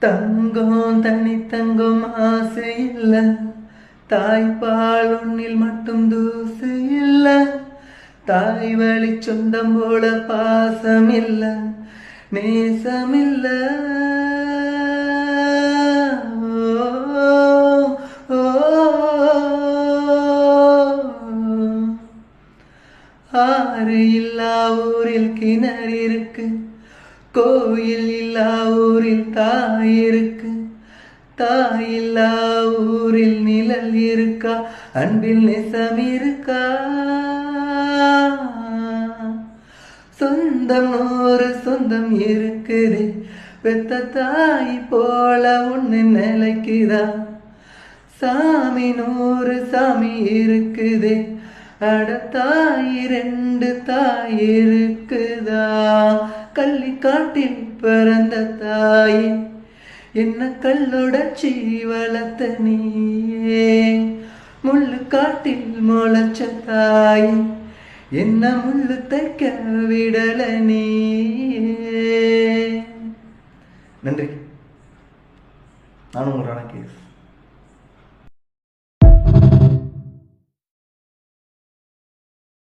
தங்கம் தனி தங்கம் ஆசை இல்ல, தாய்ப்பால் ஒன்னில் மட்டும் தூசு இல்ல, தாய் வழி சொந்தம் போல பாசம் இல்ல, நேசம் இல்ல. ஆறு இல்லா ஊரில் கிணறு இருக்கு, கோயில் இல்லா ஊரில் தாய் இருக்கு, தாய் இல்லா ஊரில் நிழல் இருக்கா, அன்பில் நெசம் இருக்கா. சொந்தம் ஒரு சொந்தம் இருக்குது, பெத்த தாய் போல ஒண்ணு நிலைக்குதா. சாமி நூறு சாமி இருக்குது, அட தாய் ரெண்டு தாய் இருக்குதா. கள்ளிக்காட்டில் பிறந்த தாயே, என்ன கல்லொடச்சி வளர்த்த நீயே. முள்ளு காட்டில் முளைச்ச தாயே, என்ன முள்ளு தைக்க விடல நீயே. நன்றி. நானும் ஒரு கேஸ்.